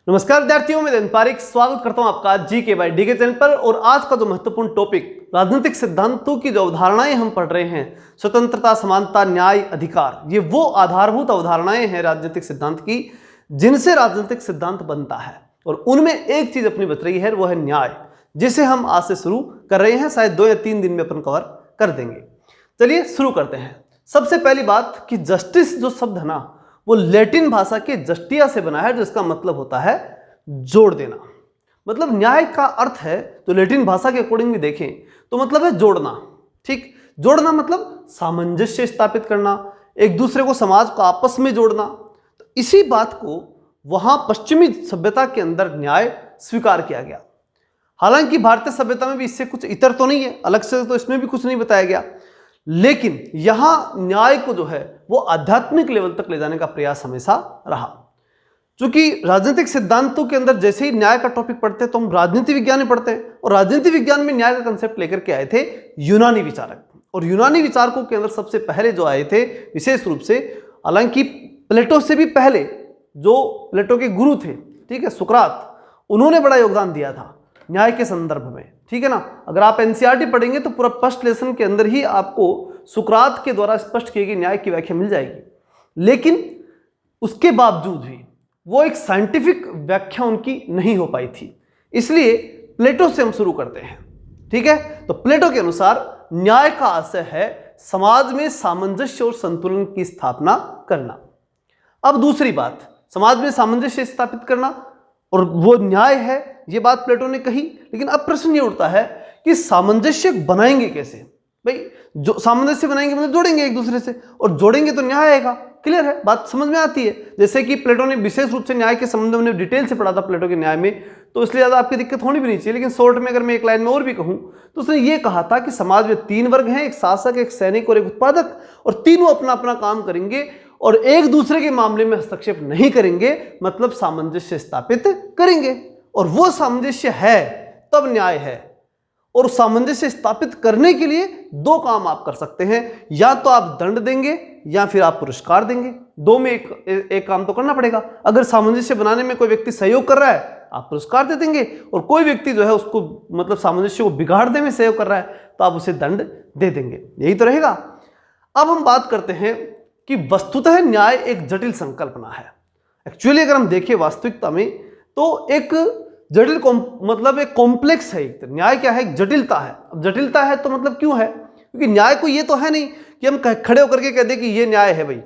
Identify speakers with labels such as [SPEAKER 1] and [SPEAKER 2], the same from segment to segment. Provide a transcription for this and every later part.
[SPEAKER 1] नमस्कार विद्यार्थियों, मैं दिन पारिक स्वागत करता हूं आपका जीके बाय डीके चैनल पर। और आज का जो महत्वपूर्ण टॉपिक राजनीतिक सिद्धांतों की जो अवधारणाएं हम पढ़ रहे हैं, स्वतंत्रता, समानता, न्याय, अधिकार, ये वो आधारभूत अवधारणाएं हैं राजनीतिक सिद्धांत की जिनसे राजनीतिक सिद्धांत बनता है। और उनमें एक चीज अपनी बच रही है, वो है न्याय, जिसे हम आज से शुरू कर रहे हैं। शायद 2 या 3 दिन में अपन कवर कर देंगे। चलिए शुरू करते हैं। सबसे पहली बात कि जस्टिस जो शब्द है ना, वो लैटिन भाषा के जस्टिया से बना है, जिसका मतलब होता है जोड़ देना। मतलब न्याय का अर्थ है, तो लैटिन भाषा के अकॉर्डिंग भी देखें तो मतलब है जोड़ना। ठीक, जोड़ना मतलब सामंजस्य स्थापित करना, एक दूसरे को, समाज को आपस में जोड़ना। तो इसी बात को वहां पश्चिमी सभ्यता के अंदर न्याय स्वीकार किया गया। हालांकि भारतीय सभ्यता में भी इससे कुछ इतर तो नहीं है, अलग से तो इसमें भी कुछ नहीं बताया गया, लेकिन यहां न्याय को जो है वो आध्यात्मिक लेवल तक ले जाने का प्रयास हमेशा रहा। क्योंकि राजनीतिक सिद्धांतों के अंदर जैसे ही न्याय का टॉपिक पढ़ते हैं तो हम राजनीति विज्ञान में पढ़ते हैं, और राजनीति विज्ञान में न्याय का कंसेप्ट लेकर के आए थे यूनानी विचारक। और यूनानी विचारकों के अंदर सबसे पहले जो आए थे विशेष रूप से, हालांकि प्लेटो से भी पहले जो प्लेटो के गुरु थे, ठीक है, सुकरात, उन्होंने बड़ा योगदान दिया था न्याय के संदर्भ में। ठीक है ना, अगर आप एनसीईआरटी पढ़ेंगे तो पूरा फर्स्ट लेसन के अंदर ही आपको सुकरात के द्वारा स्पष्ट की गई न्याय की व्याख्या मिल जाएगी। लेकिन उसके बावजूद भी वो एक साइंटिफिक व्याख्या उनकी नहीं हो पाई थी, इसलिए प्लेटो से हम शुरू करते हैं। ठीक है, तो प्लेटो के अनुसार न्याय का आशय है समाज में सामंजस्य और संतुलन की स्थापना करना। अब दूसरी बात, समाज में सामंजस्य स्थापित करना और वो न्याय है, ये बात प्लेटो ने कही। लेकिन अब प्रश्न ये उठता है कि सामंजस्य बनाएंगे कैसे? भाई, जो सामंजस्य बनाएंगे मतलब जोड़ेंगे एक दूसरे से, और जोड़ेंगे तो न्याय आएगा। क्लियर है, बात समझ में आती है। जैसे कि प्लेटो ने विशेष रूप से न्याय के संबंध में डिटेल से पढ़ा था प्लेटो के न्याय में, तो इसलिए ज्यादा आपकी दिक्कत होनी भी नहीं चाहिए। लेकिन शॉर्ट में अगर मैं एक लाइन में और भी कहूं तो उसने ये कहा था कि समाज में 3 वर्ग हैं, एक शासक, एक सैनिक और एक उत्पादक, और तीनों अपना अपना काम करेंगे और एक दूसरे के मामले में हस्तक्षेप नहीं करेंगे, मतलब सामंजस्य स्थापित करेंगे। और वो सामंजस्य है तब न्याय है। और सामंजस्य स्थापित करने के लिए 2 काम आप कर सकते हैं, या तो आप दंड देंगे या फिर आप पुरस्कार देंगे। 2 में एक काम तो करना पड़ेगा। अगर सामंजस्य बनाने में कोई व्यक्ति सहयोग कर रहा है, आप पुरस्कार दे देंगे, और कोई व्यक्ति जो है उसको मतलब सामंजस्य को बिगाड़ने में सहयोग कर रहा है तो आप उसे दंड दे देंगे। यही तो रहेगा। अब हम बात करते हैं कि वस्तुतः न्याय एक जटिल संकल्पना है। एक्चुअली अगर हम देखें वास्तविकता में तो एक जटिल मतलब एक कॉम्प्लेक्स है। एक न्याय क्या है? एक जटिलता है। अब जटिलता है तो मतलब क्यों है? क्योंकि न्याय को ये तो है नहीं कि हम खड़े होकर के कह दें कि ये न्याय है भाई,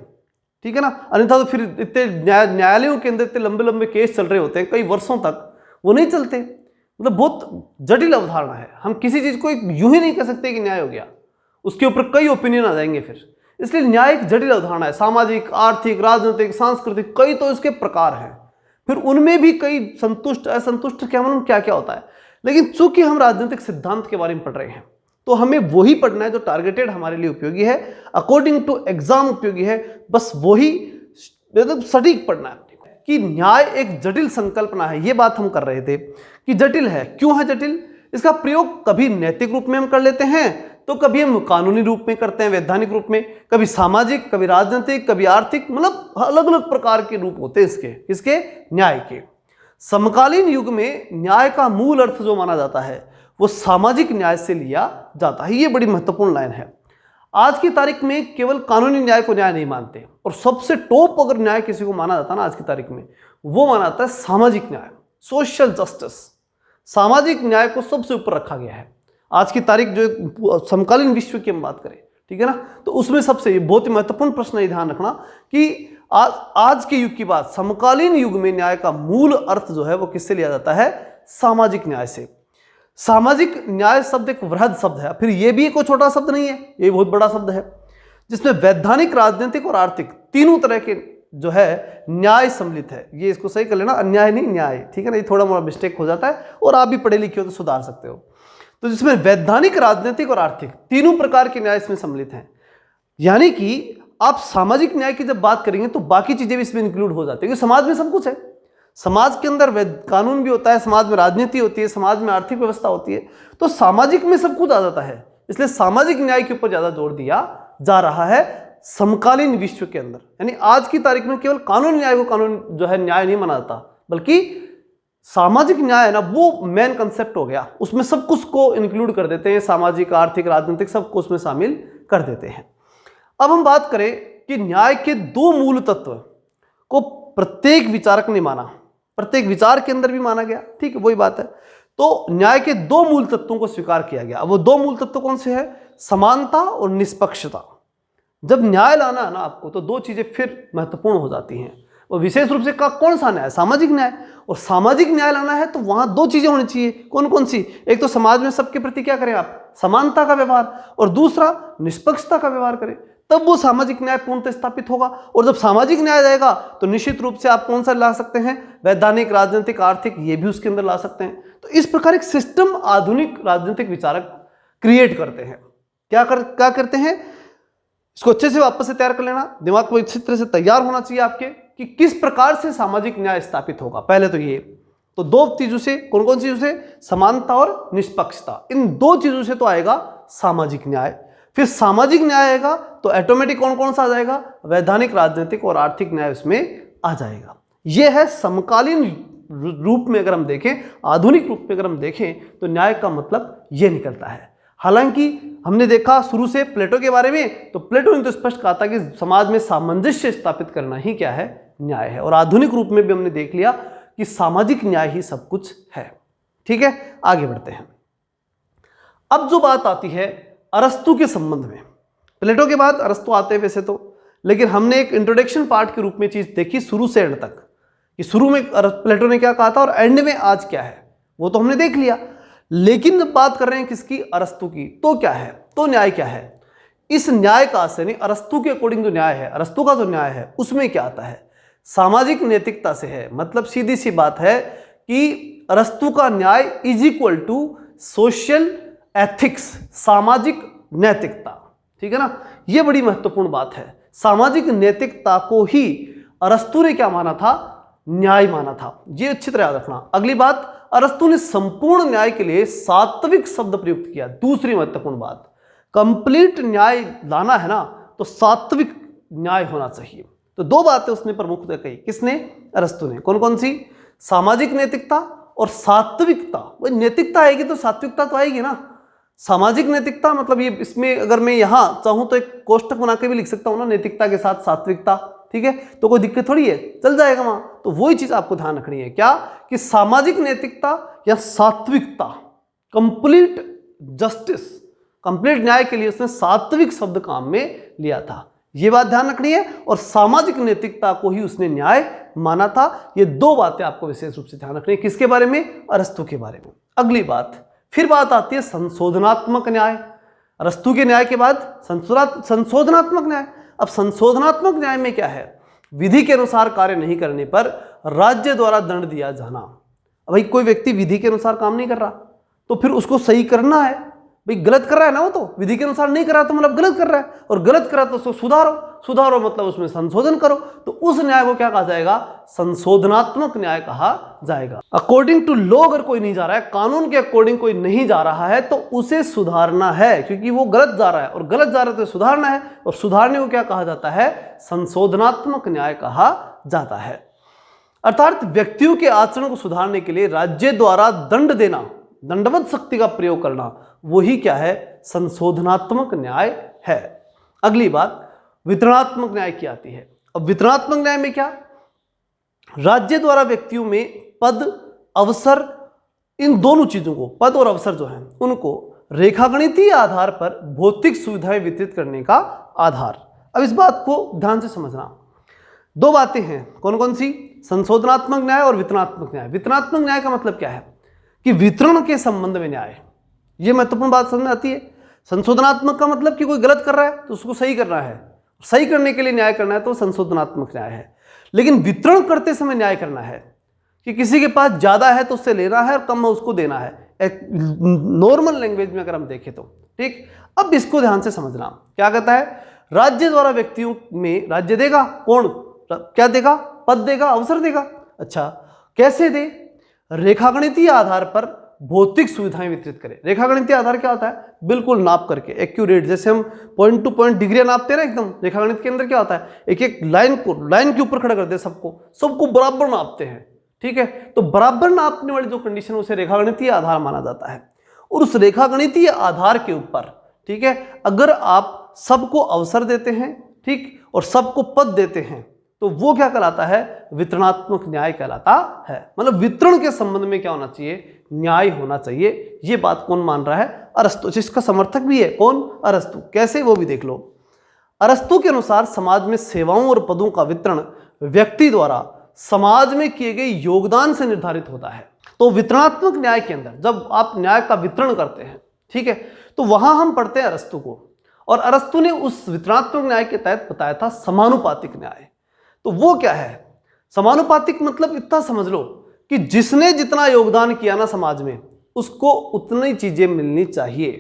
[SPEAKER 1] ठीक है ना। अन्यथा तो फिर इतने न्यायालयों के अंदर इतने लंबे लंबे केस चल रहे होते हैं कई वर्षों तक, वो नहीं चलते। मतलब बहुत जटिल अवधारणा है। हम किसी चीज को यूं ही नहीं कह सकते कि न्याय हो गया, उसके ऊपर कई ओपिनियन आ जाएंगे फिर। इसलिए न्याय एक जटिल अवधारणा है। सामाजिक, आर्थिक, राजनीतिक, सांस्कृतिक, कई तो इसके प्रकार हैं। फिर उनमें भी कई संतुष्ट, असंतुष्ट, क्या मालूम क्या क्या होता है। लेकिन चूंकि हम राजनीतिक सिद्धांत के बारे में पढ़ रहे हैं तो हमें वही पढ़ना है जो टारगेटेड हमारे लिए उपयोगी है, अकॉर्डिंग टू एग्जाम उपयोगी है। बस वही मतलब सटीक पढ़ना है कि न्याय एक जटिल संकल्पना है। ये बात हम कर रहे थे कि जटिल है। क्यों है जटिल? इसका प्रयोग कभी नैतिक रूप में हम कर लेते हैं, तो कभी हम कानूनी रूप में करते हैं, वैधानिक रूप में, कभी सामाजिक, कभी राजनीतिक, कभी आर्थिक, मतलब अलग अलग प्रकार के रूप होते हैं इसके न्याय के। समकालीन युग में न्याय का मूल अर्थ जो माना जाता है वो सामाजिक न्याय से लिया जाता है। ये बड़ी महत्वपूर्ण लाइन है। आज की तारीख में केवल कानूनी न्याय को न्याय नहीं मानते, और सबसे टॉप अगर न्याय किसी को माना जाता है ना आज की तारीख में, वो माना जाता है सामाजिक न्याय, सोशल जस्टिस। सामाजिक न्याय को सबसे ऊपर रखा गया है आज की तारीख। जो समकालीन विश्व की हम बात करें, ठीक है ना, तो उसमें सबसे बहुत ही महत्वपूर्ण प्रश्न है, ध्यान रखना कि आज के युग की बात, समकालीन युग में न्याय का मूल अर्थ जो है वो किससे लिया जाता है? सामाजिक न्याय से। सामाजिक न्याय शब्द एक वृहद शब्द है, फिर ये भी कोई छोटा शब्द नहीं है, ये बहुत बड़ा शब्द है, जिसमें वैधानिक, राजनीतिक और आर्थिक तीनों तरह के जो है न्याय सम्मिलित है। ये इसको सही कर लेना, अन्याय नहीं न्याय, ठीक है ना। ये थोड़ा मोड़ा मिस्टेक हो जाता है और आप भी पढ़े लिखे हो तो सुधार सकते हो। तो जिसमें वैधानिक, राजनीतिक और आर्थिक तीनों प्रकार के न्याय इसमें सम्मिलित हैं। यानी कि आप सामाजिक न्याय की जब बात करेंगे तो बाकी चीजें भी इसमें इंक्लूड हो जाती है, क्योंकि समाज में सब कुछ है। समाज के अंदर कानून भी होता है, समाज में राजनीति होती है, समाज में आर्थिक व्यवस्था होती है, तो सामाजिक में सब कुछ आ जाता है। इसलिए सामाजिक न्याय के ऊपर ज्यादा जोर दिया जा रहा है समकालीन विश्व के अंदर। यानी आज की तारीख में केवल कानूनी न्याय को कानून जो है न्याय नहीं माना जाता, बल्कि सामाजिक न्याय है ना, वो मेन कंसेप्ट हो गया, उसमें सब कुछ को इंक्लूड कर देते हैं, सामाजिक, आर्थिक, राजनीतिक सबको उसमें शामिल कर देते हैं। अब हम बात करें कि न्याय के दो मूल तत्व को प्रत्येक विचारक ने माना, प्रत्येक विचार के अंदर भी माना गया, ठीक है, वही बात है। तो न्याय के दो मूल तत्वों को स्वीकार किया गया। अब वो दो मूल तत्व कौन से हैं? समानता और निष्पक्षता। जब न्याय लाना है ना आपको, तो दो चीजें फिर महत्वपूर्ण हो जाती हैं। वो विशेष रूप से कौन सा न्याय? सामाजिक न्याय। और सामाजिक न्याय लाना है तो वहां दो चीजें होनी चाहिए। कौन कौन सी? एक तो समाज में सबके प्रति क्या करें आप? समानता का व्यवहार, और दूसरा निष्पक्षता का व्यवहार करें, तब वो सामाजिक न्याय पूर्णतः स्थापित होगा। और जब सामाजिक न्याय जाएगा तो निश्चित रूप से आप कौन सा ला सकते हैं? वैधानिक, राजनीतिक, आर्थिक, ये भी उसके अंदर ला सकते हैं। तो इस प्रकार एक सिस्टम आधुनिक राजनीतिक विचारक क्रिएट करते हैं। क्या करते हैं? इसको अच्छे से वापस से तैयार कर लेना, दिमाग को अच्छी तरह से तैयार होना चाहिए आपके कि किस प्रकार से सामाजिक न्याय स्थापित होगा। पहले तो ये, तो दो चीजों से, कौन कौन सी चीजों से? समानता और निष्पक्षता। इन दो चीजों से तो आएगा सामाजिक न्याय। फिर सामाजिक न्याय आएगा तो ऑटोमेटिक कौन कौन सा आ जाएगा? वैधानिक, राजनीतिक और आर्थिक न्याय उसमें आ जाएगा। यह है समकालीन रूप में अगर हम देखें, आधुनिक रूप में अगर हम देखें, तो न्याय का मतलब यह निकलता है। हालांकि हमने देखा शुरू से प्लेटो के बारे में, तो प्लेटो ने तो स्पष्ट कहा था कि समाज में सामंजस्य स्थापित करना ही क्या है? न्याय है। और आधुनिक रूप में भी हमने देख लिया कि सामाजिक न्याय ही सब कुछ है। ठीक है, आगे बढ़ते हैं। अब जो बात आती है अरस्तु के संबंध में, प्लेटो के बाद अरस्तु आते हैं वैसे तो, लेकिन हमने एक इंट्रोडक्शन पार्ट के रूप में चीज देखी शुरू से एंड तक, कि शुरू में प्लेटो ने क्या कहा था और एंड में आज क्या है, वो तो हमने देख लिया। लेकिन जब बात कर रहे हैं किसकी? अरस्तु की, तो क्या है? तो न्याय क्या है? इस न्याय का से नहीं, अरस्तु के अकॉर्डिंग जो न्याय है, अरस्तु का जो न्याय है, उसमें क्या आता है? सामाजिक नैतिकता से है। मतलब सीधी सी बात है कि अरस्तु का न्याय is equal to social ethics, सामाजिक नैतिकता। ठीक है ना, यह बड़ी महत्वपूर्ण बात है। सामाजिक नैतिकता को ही अरस्तु ने क्या माना था? न्याय माना था। ये अच्छी तरह याद रखना। अगली बात, अरस्तु ने संपूर्ण न्याय के लिए सात्विक शब्द प्रयुक्त किया। दूसरी महत्वपूर्ण बात, कंप्लीट न्याय लाना है ना, तो सात्विक न्याय होना चाहिए। तो दो बातें उसने प्रमुखतः कही। किसने? अरस्तु ने। कौन कौन सी? सामाजिक नैतिकता और सात्विकता। वही नैतिकता आएगी तो सात्विकता तो आएगी ना। सामाजिक नैतिकता मतलब ये, इसमें अगर मैं यहां चाहूं तो एक कोष्टक बना के भी लिख सकता हूं ना, नैतिकता के साथ सात्विकता। ठीक है, तो कोई दिक्कत थोड़ी है, चल जाएगा वहां। तो वही चीज आपको ध्यान रखनी है, क्या? कि सामाजिक नैतिकता या सात्विकता, कंप्लीट जस्टिस, कंप्लीट न्याय के लिए उसने सात्विक शब्द काम में लिया था। यह बात ध्यान रखनी है। और सामाजिक नैतिकता को ही उसने न्याय माना था। ये दो बातें आपको विशेष रूप से ध्यान रखनी है। किसके बारे में? अरस्तु के बारे में। अगली बात, फिर बात आती है संशोधनात्मक न्याय। अरस्तु के न्याय के बाद संशोधनात्मक न्याय। अब संशोधनात्मक न्याय में क्या है? विधि के अनुसार कार्य नहीं करने पर राज्य द्वारा दंड दिया जाना। भाई कोई व्यक्ति विधि के अनुसार काम नहीं कर रहा, तो फिर उसको सही करना है। भाई गलत कर रहा है ना, वो तो विधि के अनुसार नहीं कर रहा तो मतलब गलत कर रहा है, और गलत कर रहा तो उसको सुधारो। सुधारो मतलब उसमें संशोधन करो। तो उस न्याय को क्या कहा जाएगा? संशोधनात्मक न्याय कहा जाएगा। अकॉर्डिंग टू लॉ अगर कोई नहीं जा रहा है, कानून के अकॉर्डिंग कोई नहीं जा रहा है, तो उसे सुधारना है, क्योंकि वो गलत जा रहा है, और गलत जा रहा है तो सुधारना है। और सुधारने को क्या कहा जाता है? संशोधनात्मक न्याय कहा जाता है। अर्थात व्यक्तियों के आचरण को सुधारने के लिए राज्य द्वारा दंड देना, दंडवत शक्ति का प्रयोग करना, वही क्या है? संशोधनात्मक न्याय है। अगली बात वितरणात्मक न्याय की आती है। अब वितरणात्मक न्याय में क्या? राज्य द्वारा व्यक्तियों में पद, अवसर, इन दोनों चीजों को, पद और अवसर जो है, उनको रेखागणितीय आधार पर भौतिक सुविधाएं वितरित करने का आधार। अब इस बात को ध्यान से समझना। दो बातें हैं, कौन कौन सी? संशोधनात्मक न्याय और वितरणात्मक न्याय। वितरणात्मक न्याय का मतलब क्या है? कि वितरण के संबंध में न्याय। यह महत्वपूर्ण बात समझ में आती है। संशोधनात्मक का मतलब कि कोई गलत कर रहा है तो उसको सही करना है, सही करने के लिए न्याय करना है, तो संशोधनात्मक न्याय है। लेकिन वितरण करते समय न्याय करना है कि किसी के पास ज्यादा है तो उससे लेना है और कम है उसको देना है, एक नॉर्मल लैंग्वेज में अगर हम देखें तो। ठीक, अब इसको ध्यान से समझना। क्या कहता है? राज्य द्वारा व्यक्तियों में, राज्य देगा, कौन क्या देगा? पद देगा, अवसर देगा। अच्छा, कैसे दे? रेखागणितीय आधार पर भौतिक सुविधाएं वितरित करें। रेखागणितीय आधार क्या होता है? बिल्कुल नाप करके, एक्यूरेट, जैसे हम पॉइंट टू पॉइंट डिग्रियां नापते हैं ना एकदम। रेखागणित के अंदर क्या होता है? एक एक लाइन को, लाइन के ऊपर खड़ा कर दे, सबको बराबर नापते हैं। ठीक है। तो बराबर नापने वाली जो कंडीशन उसे रेखागणितीय आधार माना जाता है। और उस रेखागणितीय आधार के ऊपर, ठीक है, अगर आप सबको अवसर देते हैं, ठीक, और सबको पद देते हैं, तो वो क्या कहलाता है? वितरणात्मक न्याय कहलाता है। मतलब वितरण के संबंध में क्या होना चाहिए? न्याय होना चाहिए। ये बात कौन मान रहा है? अरस्तु, जिसका समर्थक भी है। कौन? अरस्तु। कैसे? वो भी देख लो। अरस्तु के अनुसार समाज में सेवाओं और पदों का वितरण व्यक्ति द्वारा समाज में किए गए योगदान से निर्धारित होता है। तो वितरणात्मक न्याय के अंदर जब आप न्याय का वितरण करते हैं, ठीक है, तो वहां हम पढ़ते हैं अरस्तु को, और अरस्तु ने उस वितरणात्मक न्याय के तहत बताया था समानुपातिक न्याय। तो वो क्या है? समानुपातिक मतलब इतना समझ लो कि जिसने जितना योगदान किया ना समाज में, उसको उतनी चीजें मिलनी चाहिए।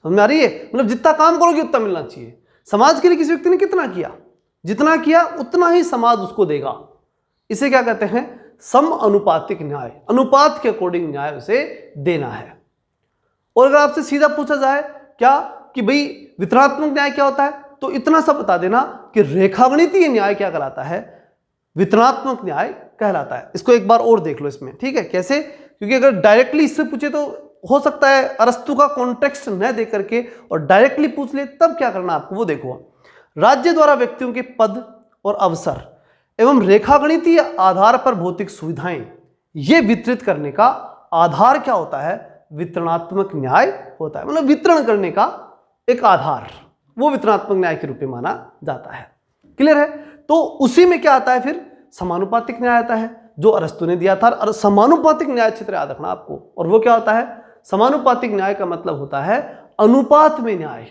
[SPEAKER 1] समझ में आ रही है? मतलब जितना काम करोगे उतना मिलना चाहिए। समाज के लिए किसी व्यक्ति ने कितना किया, जितना किया उतना ही समाज उसको देगा। इसे क्या कहते हैं? सम अनुपातिक न्याय। अनुपात के अकॉर्डिंग न्याय उसे देना है। और अगर आपसे सीधा पूछा जाए क्या कि भाई वितरणात्मक न्याय क्या होता है, तो इतना सा बता देना कि रेखागणितीय न्याय क्या कहलाता है? वितरणात्मक न्याय कहलाता है। इसको एक बार और देख लो इसमें, ठीक है, कैसे? क्योंकि अगर डायरेक्टली इससे पूछे तो हो सकता है अरस्तु का कॉन्टेक्स्ट न दे करके और डायरेक्टली पूछ ले, तब क्या करना आपको वो देखो। राज्य द्वारा व्यक्तियों के पद और अवसर एवं रेखागणितीय आधार पर भौतिक सुविधाएं ये वितरित करने का आधार क्या होता है? वितरणात्मक न्याय होता है। मतलब वितरण करने का एक आधार, वो वितरणात्मक न्याय के रूप में माना जाता है। क्लियर है? तो उसी में क्या आता है फिर? समानुपातिक न्याय आता है, जो अरस्तु ने दिया था। और समानुपातिक न्याय क्षेत्र याद रखना आपको। और वो क्या होता है? समानुपातिक न्याय का मतलब होता है अनुपात में न्याय।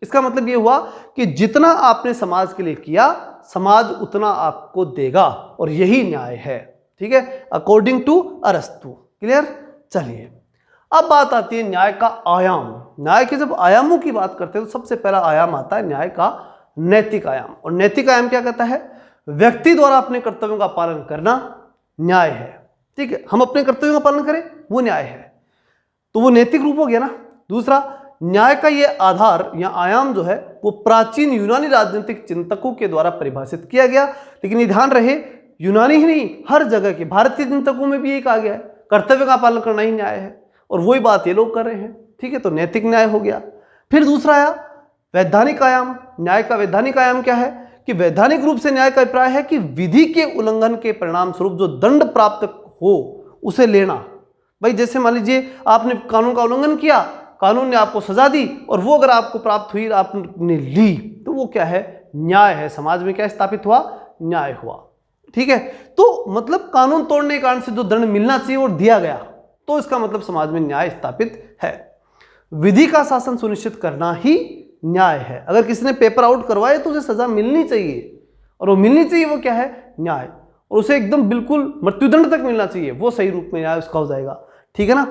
[SPEAKER 1] इसका मतलब ये हुआ कि जितना आपने समाज के लिए किया, समाज उतना आपको देगा, और यही न्याय है। ठीक है, अकॉर्डिंग टू अरस्तु। क्लियर? चलिए, अब बात आती है न्याय का आयाम। न्याय के जब आयामों की बात करते हैं तो सबसे पहला आयाम आता है न्याय का नैतिक आयाम। और नैतिक आयाम क्या कहता है? व्यक्ति द्वारा अपने कर्तव्यों का पालन करना न्याय है। ठीक है, हम अपने कर्तव्यों का पालन करें, वो न्याय है। तो वो नैतिक रूप हो गया ना। दूसरा, न्याय का ये आधार या आयाम जो है वो प्राचीन यूनानी राजनीतिक चिंतकों के द्वारा परिभाषित किया गया। लेकिन ये ध्यान रहे, यूनानी ही नहीं, हर जगह के भारतीय चिंतकों में भी यही कहा गया है, कर्तव्य का पालन करना ही न्याय है। और वही बात ये लोग कर रहे हैं। ठीक है, तो नैतिक न्याय हो गया। फिर दूसरा आया वैधानिक आयाम। न्याय का वैधानिक आयाम क्या है? कि वैधानिक रूप से न्याय का अभिप्राय है कि विधि के उल्लंघन के परिणाम स्वरूप जो दंड प्राप्त हो उसे लेना। भाई जैसे मान लीजिए आपने कानून का उल्लंघन किया, कानून ने आपको सजा दी, और वो अगर आपको प्राप्त हुई, आपने ली, तो वो क्या है? न्याय है। समाज में क्या स्थापित हुआ? न्याय हुआ। ठीक है, तो मतलब कानून तोड़ने के कारण से जो दंड मिलना चाहिए वो दिया गया, तो इसका मतलब समाज में न्याय स्थापित है। विधि का शासन सुनिश्चित करना ही न्याय है। अगर किसी ने पेपर आउट करवाए तो उसे सजा मिलनी चाहिए, और वो मिलनी चाहिए, वो क्या है? न्याय। और उसे एकदम बिल्कुल मृत्युदंड तक मिलना चाहिए, वो सही रूप में न्याय उसका हो जाएगा। ठीक है ना।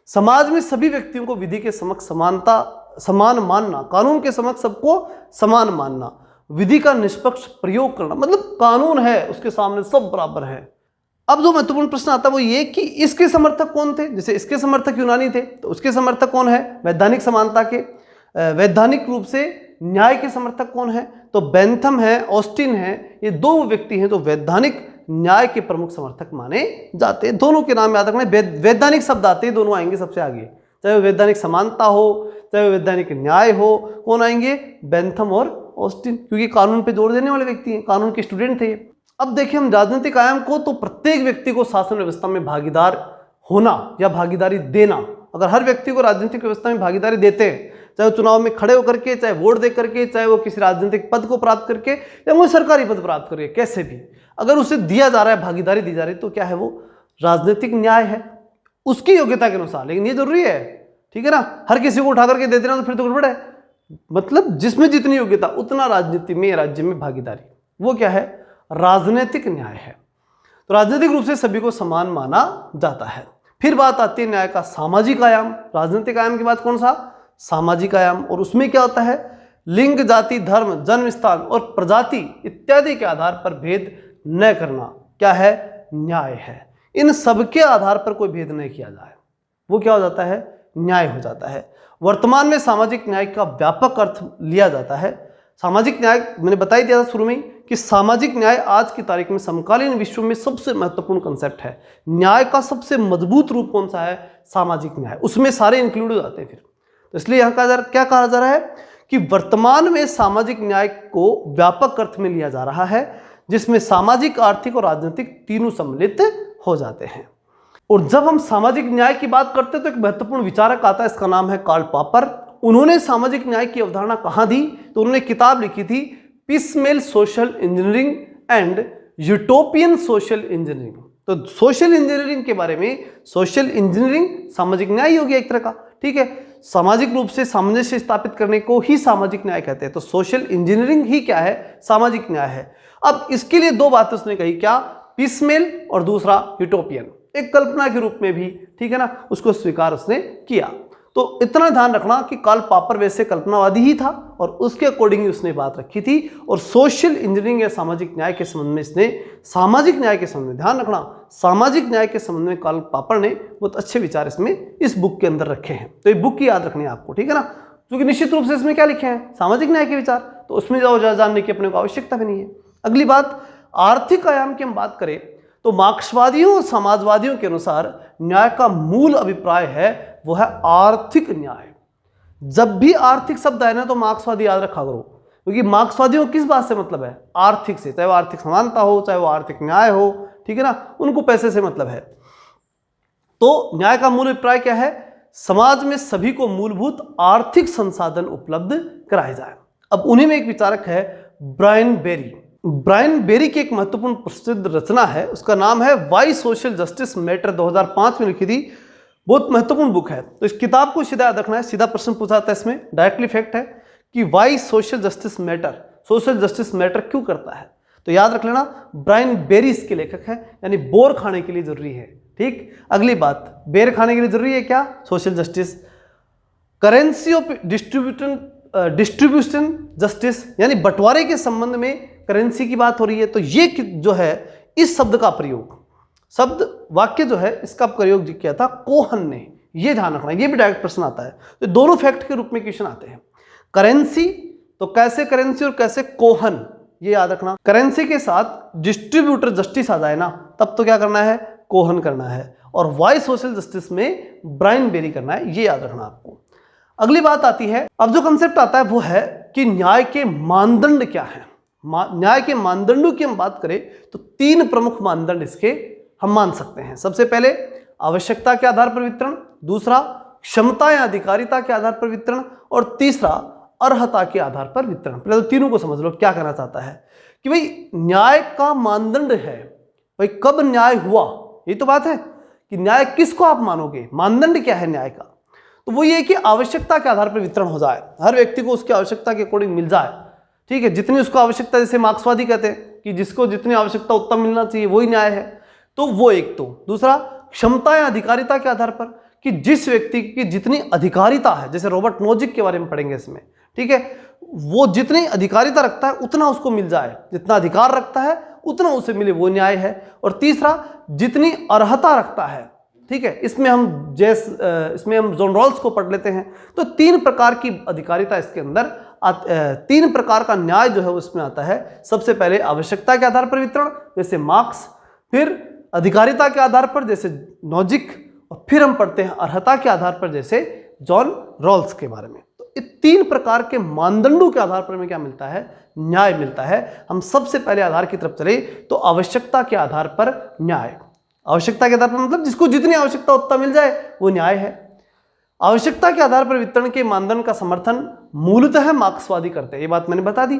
[SPEAKER 1] समाज में सभी व्यक्तियों को विधि के समक्ष समान मानना, कानून के समक्ष सबको समान मानना, विधि का निष्पक्ष प्रयोग करना, मतलब कानून है उसके सामने सब बराबर है। अब जो महत्वपूर्ण प्रश्न आता है वो ये कि इसके समर्थक कौन थे? जैसे इसके समर्थक यूनानी थे, तो उसके समर्थक कौन है? वैधानिक समानता के। वैधानिक रूप से न्याय के समर्थक कौन है? तो बेंथम है, ऑस्टिन है, ये दो व्यक्ति हैं जो वैधानिक न्याय के प्रमुख समर्थक माने जाते हैं। दोनों के नाम याद रखना, वैधानिक शब्द आते हैं, दोनों आएंगे सबसे आगे, चाहे वैधानिक समानता हो, चाहे वैधानिक न्याय हो। कौन आएंगे? बेंथम और ऑस्टिन, क्योंकि कानून पे जोर देने वाले व्यक्ति हैं, कानून के स्टूडेंट थे। अब देखिए हम राजनीतिक आयाम को, तो प्रत्येक व्यक्ति को शासन व्यवस्था में भागीदार होना या भागीदारी देना। अगर हर व्यक्ति को राजनीतिक व्यवस्था में भागीदारी देते हैं, चाहे वो चुनाव में खड़े होकर के, चाहे वोट दे करके, चाहे वो किसी राजनीतिक पद को प्राप्त करके या वो सरकारी पद प्राप्त करके, कैसे भी अगर उसे दिया जा रहा है, भागीदारी दी जा रही है, तो क्या है? वो राजनीतिक न्याय है उसकी योग्यता के अनुसार। लेकिन ये जरूरी है, ठीक है ना, हर किसी को उठा करके दे देना तो फिर तो गड़बड़ है। मतलब जिसमें जितनी योग्यता उतना राजनीति में, राज्य में भागीदारी, वो क्या है? राजनीतिक न्याय है। तो राजनीतिक रूप से सभी को समान माना जाता है। फिर बात आती है न्याय का सामाजिक आयाम। राजनीतिक आयाम के बाद कौन सा? सामाजिक आयाम। और उसमें क्या होता है? लिंग, जाति, धर्म, जन्म स्थान और प्रजाति इत्यादि के आधार पर भेद न करना क्या है? न्याय है। इन सबके आधार पर कोई भेद नहीं किया जाए, वो क्या हो जाता है? न्याय हो जाता है। वर्तमान में सामाजिक न्याय का व्यापक अर्थ लिया जाता है। सामाजिक न्याय मैंने बता ही दिया था शुरू में ही कि सामाजिक न्याय आज की तारीख में समकालीन विश्व में सबसे महत्वपूर्ण कंसेप्ट है। न्याय का सबसे मजबूत रूप कौन सा है? सामाजिक न्याय। उसमें सारे इंक्लूड हो जाते हैं फिर। तो इसलिए यहाँ क्या कहा जा रहा है कि वर्तमान में सामाजिक न्याय को व्यापक अर्थ में लिया जा रहा है, जिसमें सामाजिक, आर्थिक और राजनीतिक तीनों सम्मिलित हो जाते हैं। और जब हम सामाजिक न्याय की बात करते हैं तो एक महत्वपूर्ण विचारक आता है, इसका नाम है कार्ल पॉपर। उन्होंने सामाजिक न्याय की अवधारणा कहाँ दी? तो उन्होंने किताब लिखी थी piecemeal social engineering and utopian social engineering. तो सोशल इंजीनियरिंग के बारे में, सोशल इंजीनियरिंग सामाजिक न्याय हो गया एक तरह का, ठीक है। सामाजिक रूप से सामंजस्य स्थापित करने को ही सामाजिक न्याय कहते हैं। तो सोशल इंजीनियरिंग ही क्या है? सामाजिक न्याय है। अब इसके लिए दो बातें उसने कही, क्या? पीसमेल और दूसरा यूटोपियन, एक कल्पना के रूप में भी, ठीक है ना, उसको स्वीकार उसने किया। तो इतना ध्यान रखना कि कार्ल पॉपर वैसे कल्पनावादी ही था और उसके अकॉर्डिंग ही उसने बात रखी थी। और सोशल इंजीनियरिंग या सामाजिक न्याय के संबंध में इसने, सामाजिक न्याय के संबंध में ध्यान रखना, सामाजिक न्याय के संबंध में कार्ल पॉपर ने बहुत अच्छे विचार इसमें इस बुक के अंदर रखे हैं। तो ये बुक की याद रखनी है आपको, ठीक है ना, क्योंकि निश्चित रूप से इसमें क्या लिखे हैं? सामाजिक न्याय के विचार। तो उसमें जानने की अपने को आवश्यकता भी नहीं है। अगली बात, आर्थिक आयाम की हम बात करें तो मार्क्सवादियों और समाजवादियों के अनुसार न्याय का मूल अभिप्राय है वो है आर्थिक न्याय। जब भी आर्थिक शब्द आए ना तो मार्क्सवादी याद रखा करो, क्योंकि मार्क्सवादियों को किस बात से मतलब है? आर्थिक से। चाहे वो आर्थिक समानता हो, चाहे वो आर्थिक न्याय हो, ठीक है ना, उनको पैसे से मतलब है। तो न्याय का मूल अभिप्राय क्या है? समाज में सभी को मूलभूत आर्थिक संसाधन उपलब्ध कराए जाए। अब उन्हीं में एक विचारक है ब्रायन बेरी। ब्रायन बेरी की एक महत्वपूर्ण प्रसिद्ध रचना है, उसका नाम है वाई सोशल जस्टिस मैटर, 2005 में लिखी थी। बहुत महत्वपूर्ण बुक है। तो इस किताब को सीधा याद रखना है। सीधा प्रश्न पूछा था इसमें, डायरेक्टली फैक्ट है कि why social justice matter, social justice matter क्यों करता है? तो याद रख लेना, ब्रायन बेरी इसके लेखक है, यानी बोर खाने के लिए जरूरी है, ठीक। अगली बात, बेर खाने के लिए जरूरी है क्या? Social justice. Currency of distribution justice, यानी बंटवारे के संबंध में करेंसी की बात हो रही है। तो ये जो है, इस शब्द का प्रयोग, शब्द वाक्य जो है, इसका प्रयोग किया था कोहन ने। ये ध्यान रखना, ये भी डायरेक्ट प्रश्न आता है। तो दोनों फैक्ट के रूप में क्वेश्चन आते हैं। करेंसी, तो कैसे करेंसी और कैसे कोहन, ये याद रखना। करेंसी के साथ डिस्ट्रीब्यूटर जस्टिस आ जाए ना, तब तो क्या करना है? कोहन करना है। और वाई सोशल जस्टिस में ब्रायन बेरी करना है, ये याद रखना आपको। अगली बात आती है, अब जो कंसेप्ट आता है वो है कि न्याय के मानदंड क्या है। न्याय के मानदंडों की हम बात करें तो तीन प्रमुख मानदंड इसके हम मान सकते हैं। सबसे पहले आवश्यकता के आधार पर वितरण, दूसरा क्षमता या अधिकारिता के आधार पर वितरण, और तीसरा अर्हता के आधार पर वितरण। पहले तो तीनों को समझ लो क्या कहना चाहता है कि भाई न्याय का मानदंड है, भाई कब न्याय हुआ, ये तो बात है कि न्याय किसको आप मानोगे, मानदंड क्या है न्याय का। तो वो ये कि आवश्यकता के आधार पर वितरण हो जाए, हर व्यक्ति को उसकी आवश्यकता के अकॉर्डिंग मिल जाए, ठीक है, जितनी उसको आवश्यकता, जैसे मार्क्सवादी कहते हैं कि जिसको जितनी आवश्यकता उतना मिलना चाहिए, वही न्याय है। तो वो एक। तो दूसरा क्षमता या अधिकारिता के आधार पर, कि जिस व्यक्ति की जितनी अधिकारिता है, जैसे रॉबर्ट नोजिक के बारे में पढ़ेंगे इसमें, ठीक है, वो जितनी अधिकारिता रखता है उतना उसको मिल जाए, जितना अधिकार रखता है उतना उसे मिले, वो न्याय है। और तीसरा जितनी अर्हता रखता है, ठीक है, इसमें हम जॉन रॉल्स को पढ़ लेते हैं। तो तीन प्रकार की अधिकारिता इसके अंदर, तीन प्रकार का न्याय जो है उसमें आता है। सबसे पहले आवश्यकता के आधार पर वितरण जैसे मार्क्स, फिर अधिकारिता के आधार पर जैसे नोजिक, और फिर हम पढ़ते हैं अर्हता के आधार पर जैसे जॉन रॉल्स के बारे में। तो ये तीन प्रकार के मानदंडों के आधार पर हमें क्या मिलता है? न्याय मिलता है। हम सबसे पहले आधार की तरफ चले तो आवश्यकता के आधार पर न्याय। आवश्यकता के आधार पर मतलब जिसको जितनी आवश्यकता उतना मिल जाए, वो न्याय है। आवश्यकता के आधार पर वितरण के मानदंड का समर्थन मूलतः मार्क्सवादी करते हैं, ये बात मैंने बता दी।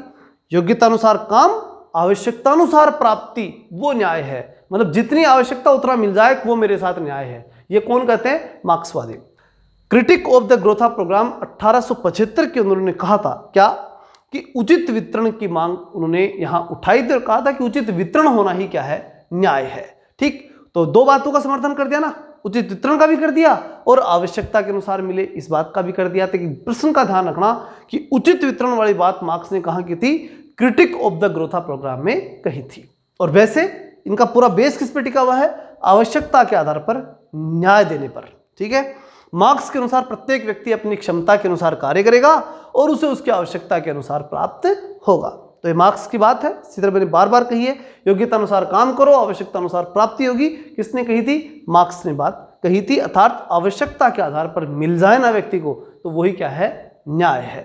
[SPEAKER 1] योग्यता अनुसार काम, आवश्यकता अनुसार प्राप्ति, वो न्याय है। मतलब जितनी आवश्यकता उतना मिल जाए, वो मेरे साथ न्याय है। ये कौन कहते हैं? मार्क्सवादी। क्रिटिक ऑफ द ग्रोथा प्रोग्राम 1875 के उन्होंने कहा था क्या कि उचित वितरण की मांग उन्होंने यहां उठाई थी और कहा था कि उचित वितरण होना ही क्या है? न्याय है। ठीक, तो दो बातों का समर्थन कर दिया ना, उचित वितरण का भी कर दिया और आवश्यकता के अनुसार मिले इस बात का भी कर दिया। तो प्रश्न का ध्यान रखना कि उचित वितरण वाली बात मार्क्स ने कहां की थी? क्रिटिक ऑफ द ग्रोथा प्रोग्राम में कही थी। और वैसे इनका पूरा बेस किस पे टिका हुआ है? आवश्यकता के आधार पर न्याय देने पर। ठीक है, मार्क्स के अनुसार प्रत्येक व्यक्ति अपनी क्षमता के अनुसार कार्य करेगा और उसे उसकी आवश्यकता के अनुसार प्राप्त होगा। तो ये मार्क्स की बात है, इसी तरह मैंने बार बार कही है, योग्यता अनुसार काम करो, आवश्यकता अनुसार प्राप्ति होगी। किसने कही थी? मार्क्स ने बात कही थी। अर्थात आवश्यकता के आधार पर मिल जाए ना व्यक्ति को, तो वही क्या है? न्याय है।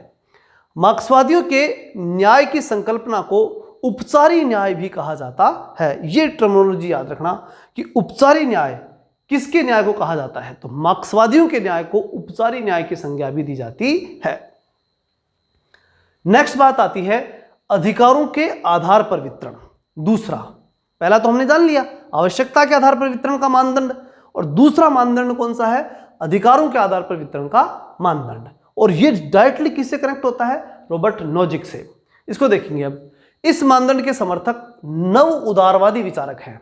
[SPEAKER 1] मार्क्सवादियों के न्याय की संकल्पना को उपचारी न्याय भी कहा जाता है। ये टर्मिनोलॉजी याद रखना कि उपचारी न्याय किसके न्याय को कहा जाता है? तो मार्क्सवादियों के न्याय को उपचारी न्याय की संज्ञा भी दी जाती है। नेक्स्ट बात आती है अधिकारों के आधार पर वितरण। दूसरा, पहला तो हमने जान लिया आवश्यकता के आधार पर वितरण का मानदंड, और दूसरा मानदंड कौन सा है? अधिकारों के आधार पर वितरण का मानदंड। और ये डायरेक्टली किससे कनेक्ट होता है? रॉबर्ट नोजिक से। इसको देखेंगे अब। इस मानदंड के समर्थक नव उदारवादी विचारक हैं,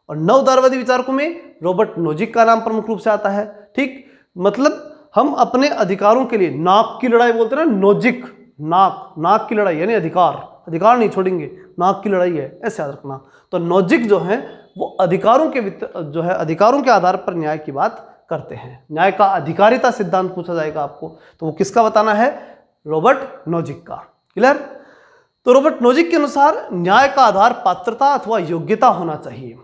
[SPEAKER 1] और नव उदारवादी विचारकों में रॉबर्ट नोजिक का नाम प्रमुख रूप से आता है। ठीक, मतलब हम अपने अधिकारों के लिए नाक की लड़ाई बोलते हैं ना, नोजिक, नाक की लड़ाई यानी अधिकार नहीं छोड़ेंगे, नाक की लड़ाई है, ऐसे याद रखना। तो नोजिक जो है वो अधिकारों के आधार पर न्याय की बात करते हैं। न्याय का अधिकारिता सिद्धांत पूछा जाएगा आपको, तो वो किसका बताना है? रॉबर्ट नोजिक का। क्लियर? तो रॉबर्ट नोजिक के अनुसार न्याय का आधार पात्रता अथवा योग्यता होना चाहिए।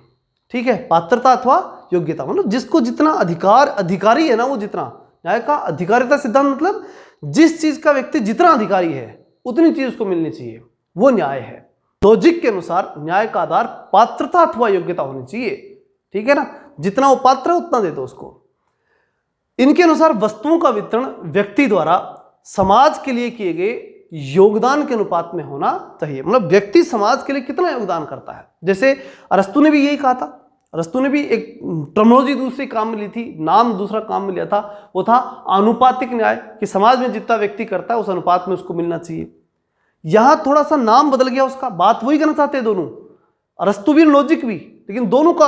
[SPEAKER 1] ठीक है, पात्रता अथवा योग्यता, मतलब जिसको जितना अधिकारी है ना, वो जितना। न्याय का अधिकारिता सिद्धांत मतलब जिस चीज का व्यक्ति जितना अधिकारी है उतनी चीज उसको मिलनी चाहिए, वो न्याय है। नोजिक के अनुसार न्याय का आधार पात्रता अथवा योग्यता होनी चाहिए। ठीक है ना, जितना वो पात्र है उतना दे दो उसको। इनके अनुसार वस्तुओं का वितरण व्यक्ति द्वारा समाज के लिए किए गए योगदान के अनुपात में होना चाहिए, मतलब व्यक्ति समाज के लिए कितना योगदान करता है। जैसे अरस्तु ने भी यही कहा था, अरस्तु ने भी एक टर्मिनोलॉजी दूसरी काम में ली थी, नाम दूसरा काम में लिया था, वो था आनुपातिक न्याय, कि समाज में जितना व्यक्ति करता है उस अनुपात में उसको मिलना चाहिए। यहां थोड़ा सा नाम बदल गया उसका, बात वही करना चाहते हैं दोनों, अरस्तु भी नोजिक भी, लेकिन दोनों का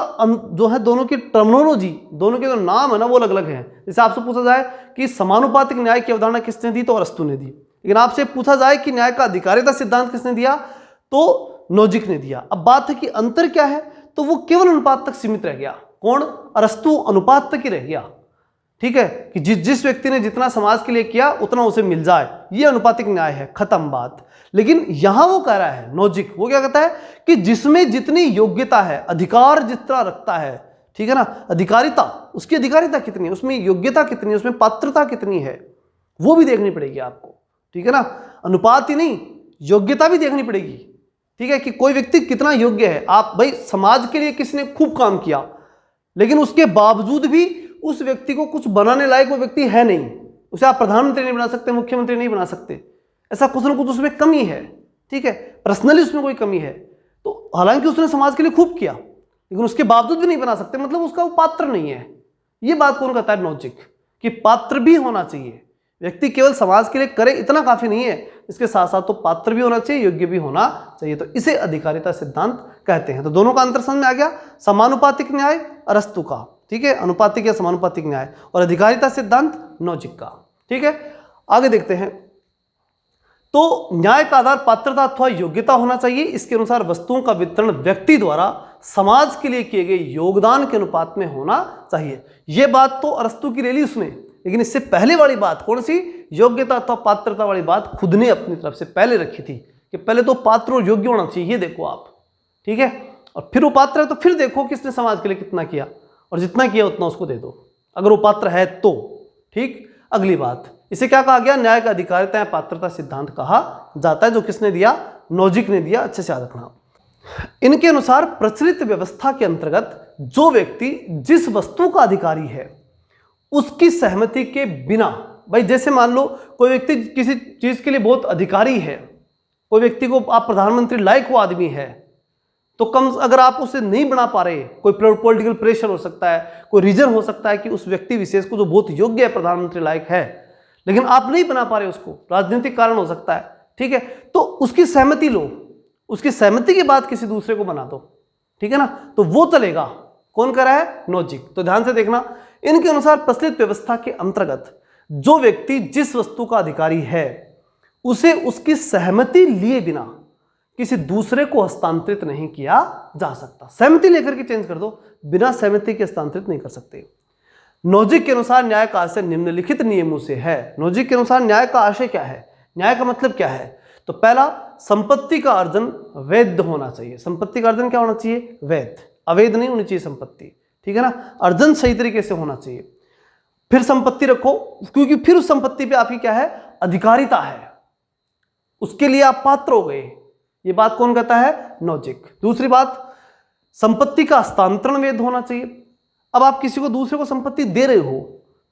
[SPEAKER 1] जो है, दोनों की टर्मिनोलॉजी, दोनों के जो नाम है ना वो अलग अलग है। जैसे आपसे पूछा जाए कि समानुपातिक न्याय की अवधारणा किसने दी, तो अरस्तु ने दी। लेकिन आपसे पूछा जाए कि न्याय का अधिकारिता सिद्धांत किसने दिया, तो नोजिक ने दिया। अब बात है कि अंतर क्या है, तो वो केवल अनुपात तक सीमित रह गया। कौन? अरस्तु अनुपात तक ही रह गया। ठीक है, कि जिस व्यक्ति ने जितना समाज के लिए किया उतना उसे मिल जाए, ये अनुपातिक न्याय है, खत्म बात। लेकिन यहां वो कह रहा है नोजिक, वो क्या कहता है कि जिसमें जितनी योग्यता है, अधिकार जितना रखता है, ठीक है ना, अधिकारिता, उसकी अधिकारिता कितनी है, उसमें योग्यता कितनी है, उसमें पात्रता कितनी है, वो भी देखनी पड़ेगी आपको। ठीक है ना, अनुपात ही नहीं, योग्यता भी देखनी पड़ेगी। ठीक है, कि कोई व्यक्ति कितना योग्य है। आप भाई समाज के लिए किसने खूब काम किया, लेकिन उसके बावजूद भी उस व्यक्ति को कुछ बनाने लायक वो व्यक्ति है नहीं, उसे आप प्रधानमंत्री नहीं बना सकते, मुख्यमंत्री नहीं बना सकते, ऐसा कुछ ना कुछ उसमें कमी है। ठीक है, पर्सनली उसमें कोई कमी है, तो हालांकि उसने समाज के लिए खूब किया, लेकिन उसके बावजूद भी नहीं बना सकते, मतलब उसका वो पात्र नहीं है। ये बात कौन कहता है? नोजिक, कि पात्र भी होना चाहिए। व्यक्ति केवल समाज के लिए करे इतना काफी नहीं है, इसके साथ साथ तो पात्र भी होना चाहिए, योग्य भी होना चाहिए। तो इसे अधिकारिता सिद्धांत कहते हैं। तो दोनों का अंतर समझ में आ गया। समानुपातिक न्याय अरस्तु का, ठीक है, अनुपातिक या समानुपातिक न्याय, और अधिकारिता सिद्धांत नोजिक का। ठीक है, आगे देखते हैं। तो न्याय का आधार पात्रता अथवा योग्यता होना चाहिए। इसके अनुसार वस्तुओं का वितरण व्यक्ति द्वारा समाज के लिए किए गए योगदान के अनुपात में होना चाहिए। यह बात तो अरस्तु की ले ली उसने, लेकिन इससे पहले वाली बात कौन सी? योग्यता अथवा पात्रता वाली बात खुद ने अपनी तरफ से पहले रखी थी, कि पहले तो पात्र और योग्य होना चाहिए, ये देखो आप। ठीक है, और फिर वो पात्र है तो फिर देखो किसने समाज के लिए कितना किया, और जितना किया उतना उसको दे दो, अगर वो पात्र है तो। ठीक, अगली बात, इसे क्या कहा गया? न्याय का अधिकारिता या पात्रता सिद्धांत कहा जाता है, जो किसने दिया? नोजिक ने दिया। अच्छे से याद रखना। इनके अनुसार प्रचलित व्यवस्था के अंतर्गत जो व्यक्ति जिस वस्तु का अधिकारी है उसकी सहमति के बिना, भाई जैसे मान लो कोई व्यक्ति किसी चीज के लिए बहुत अधिकारी है, कोई व्यक्ति को आप प्रधानमंत्री लायक वो आदमी है, तो कम अगर आप उसे नहीं बना पा रहे, कोई पॉलिटिकल प्रेशर हो सकता है, कोई रीजन हो सकता है कि उस व्यक्ति विशेष को जो बहुत योग्य है, प्रधानमंत्री लायक है, लेकिन आप नहीं बना पा रहे उसको, राजनीतिक कारण हो सकता है। ठीक है, तो उसकी सहमति लो, उसकी सहमति के बाद किसी दूसरे को बना दो। ठीक है ना, तो वो चलेगा। कौन कर रहा है? नोजिक। तो ध्यान से देखना, इनके अनुसार प्रचलित व्यवस्था के अंतर्गत जो व्यक्ति जिस वस्तु का अधिकारी है उसे उसकी सहमति लिए बिना किसी दूसरे को हस्तांतरित नहीं किया जा सकता। सहमति लेकर के चेंज कर दो, बिना सहमति के हस्तांतरित नहीं कर सकते। नोजिक के अनुसार न्याय का आशय निम्नलिखित नियमों से है। नोजिक के अनुसार न्याय का आशय क्या है? न्याय का मतलब क्या है? तो पहला, संपत्ति का अर्जन वैध होना चाहिए। संपत्ति का अर्जन क्या होना चाहिए? वैध, अवैध नहीं होनी चाहिए संपत्ति, ठीक है ना। अर्जन सही तरीके से होना चाहिए। फिर संपत्ति रखो, क्योंकि फिर उस संपत्ति पे आपकी क्या है? अधिकारिता है, उसके लिए आप पात्र हो गए। ये बात कौन कहता है? नॉजिक। दूसरी बात, संपत्ति का हस्तांतरण वैध होना चाहिए। अब आप किसी को दूसरे को संपत्ति दे रहे हो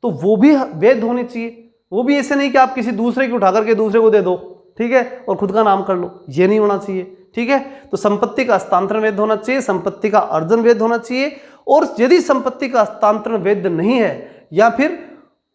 [SPEAKER 1] तो वो भी वैध होनी चाहिए। वो भी ऐसे नहीं कि आप किसी दूसरे की उठा करके दूसरे को दे दो, ठीक है, और खुद का नाम कर लो, ये नहीं होना चाहिए, ठीक है। तो संपत्ति का हस्तांतरण वैध होना चाहिए, संपत्ति का अर्जन वैध होना चाहिए। और यदि संपत्ति का हस्तांतरण वैध नहीं है या फिर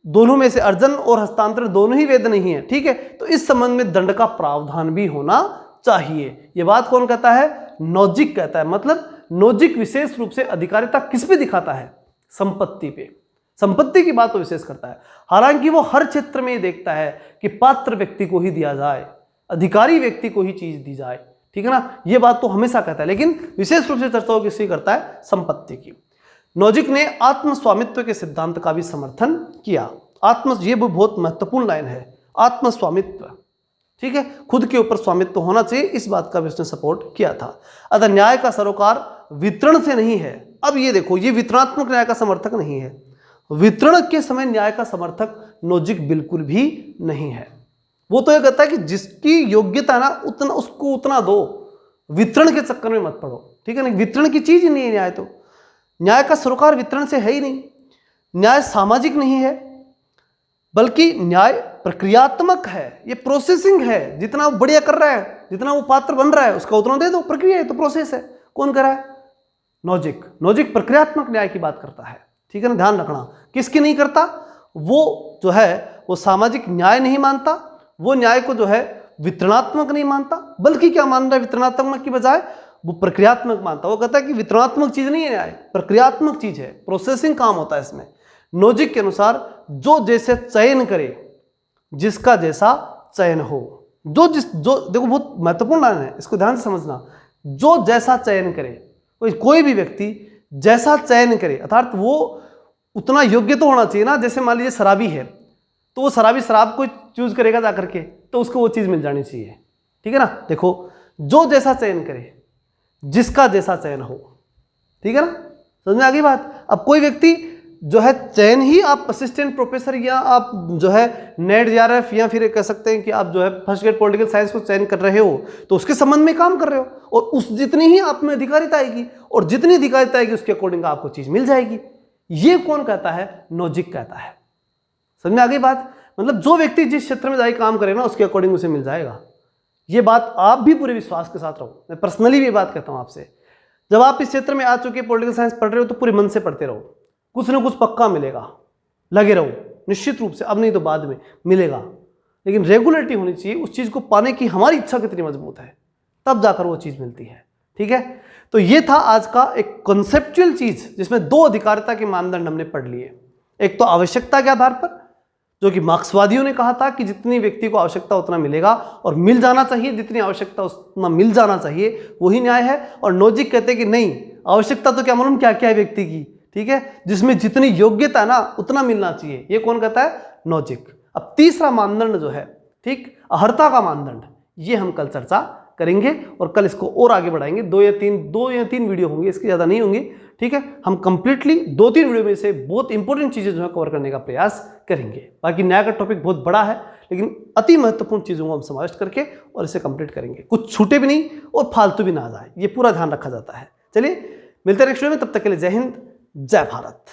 [SPEAKER 1] दोनों में से अर्जन और हस्तांतरण दोनों ही वैध नहीं है, ठीक है, तो इस संबंध में दंड का प्रावधान भी होना चाहिए। यह बात कौन कहता है? नॉजिक कहता है। मतलब नॉजिक विशेष रूप से अधिकारिता किस पे दिखाता है? संपत्ति पे। संपत्ति की बात तो विशेष करता है, हालांकि वो हर क्षेत्र में देखता है कि पात्र व्यक्ति को ही दिया जाए, अधिकारी व्यक्ति को ही चीज दी जाए, ठीक है ना। ये बात तो हमेशा कहता है, लेकिन विशेष रूप से चर्चा किसकी करता है? संपत्ति की। नॉजिक ने आत्म स्वामित्व के सिद्धांत का भी समर्थन किया। ये बहुत महत्वपूर्ण लाइन है, आत्म स्वामित्व, ठीक है, खुद के ऊपर स्वामित्व होना चाहिए, इस बात का भी उसने सपोर्ट किया था। अतः न्याय का सरोकार वितरण से नहीं है। अब ये देखो, ये वितरणात्मक न्याय का समर्थक नहीं है। वितरण के समय न्याय का समर्थक नॉजिक बिल्कुल भी नहीं है। वो तो ये कहता है कि जिसकी योग्यता ना उतना उसको उतना दो, वितरण के चक्कर में मत पड़ो, ठीक है ना। वितरण की चीज ही नहीं है न्याय। तो न्याय का सरोकार वितरण से है ही नहीं। न्याय सामाजिक नहीं है, बल्कि न्याय प्रक्रियात्मक है, ये प्रोसेसिंग है। जितना वो बढ़िया कर रहा है, जितना वो पात्र बन रहा है, उसका उतना दे दो। प्रक्रिया है तो प्रोसेस है। कौन कर रहा है? नॉजिक। नॉजिक प्रक्रियात्मक न्याय की बात करता है, ठीक है ना। ध्यान रखना, किसकी नहीं करता? वो जो है वो सामाजिक न्याय नहीं मानता, वो न्याय को जो है वितरणात्मक नहीं मानता, बल्कि क्या मान रहा है? वितरणात्मक की बजाय वो प्रक्रियात्मक मानता। वो कहता है कि वितरणात्मक चीज नहीं है न्याय, प्रक्रियात्मक चीज है, प्रोसेसिंग काम होता है इसमें। नॉजिक के अनुसार जो जैसे चयन करे, जिसका जैसा चयन हो, जो देखो बहुत महत्वपूर्ण लाइन है, इसको ध्यान से समझना। जो जैसा चयन करे, कोई भी व्यक्ति जैसा चयन करे, अर्थात वो उतना योग्य तो होना चाहिए ना। जैसे मान लीजिए शराबी है, तो वो शराबी शराब को चूज करेगा जा करके, तो उसको वो चीज मिल जानी चाहिए, ठीक है ना। देखो, जो जैसा चयन करे, जिसका जैसा चयन हो, ठीक है ना। समझ में आ गई बात? अब कोई व्यक्ति जो है चयन ही, आप असिस्टेंट प्रोफेसर या आप जो है नेट JRF या फिर कह सकते हैं कि आप जो है फर्स्ट ग्रेड पॉलिटिकल साइंस को चयन कर रहे हो, तो उसके संबंध में काम कर रहे हो, और उस जितनी ही आप में अधिकारिता आएगी, और जितनी अधिकारिता आएगी उसके अकॉर्डिंग आपको चीज मिल जाएगी। ये कौन कहता है? नॉजिक कहता है। समझ में आ गई बात? मतलब जो व्यक्ति जिस क्षेत्र में जाके काम करे ना, उसके अकॉर्डिंग उसे मिल जाएगा। ये बात आप भी पूरे विश्वास के साथ रहो। मैं पर्सनली भी ये बात कहता हूं आपसे, जब आप इस क्षेत्र में आ चुके पॉलिटिकल साइंस पढ़ रहे हो, तो पूरे मन से पढ़ते रहो, कुछ ना कुछ पक्का मिलेगा। लगे रहो, निश्चित रूप से, अब नहीं तो बाद में मिलेगा। लेकिन रेगुलरिटी होनी चाहिए। उस चीज को पाने की हमारी इच्छा कितनी मजबूत है, तब जाकर वो चीज मिलती है, ठीक है। तो ये था आज का एक कॉन्सेप्चुअल चीज, जिसमें दो अधिकारिता के मानदंड हमने पढ़ लिए। एक तो आवश्यकता के आधार पर, जो कि मार्क्सवादियों ने कहा था कि जितनी व्यक्ति को आवश्यकता उतना मिलेगा, और मिल जाना चाहिए, जितनी आवश्यकता उतना मिल जाना चाहिए, वही न्याय है। और नॉजिक कहते हैं कि नहीं, आवश्यकता तो क्या मालूम क्या क्या है व्यक्ति की, ठीक है, जिसमें जितनी योग्यता है ना उतना मिलना चाहिए। ये कौन कहता है? नॉजिक। अब तीसरा मानदंड जो है, ठीक, अहर्ता का मानदंड, ये हम कल चर्चा करेंगे, और कल इसको और आगे बढ़ाएंगे। दो या तीन वीडियो होंगे, इसकी ज़्यादा नहीं होंगी, ठीक है। हम कंप्लीटली 2-3 वीडियो में से बहुत इंपॉर्टेंट चीज़ें जो है कवर करने का प्रयास करेंगे। बाकी न्याय का टॉपिक बहुत बड़ा है, लेकिन अति महत्वपूर्ण चीज़ों को हम समाविष्ट करके और इसे कंप्लीट करेंगे। कुछ छूटे भी नहीं और फालतू भी ना आ जाए, ये पूरा ध्यान रखा जाता है। चलिए मिलते हैं नेक्स्ट वीडियो में, तब तक के लिए जय हिंद, जय भारत।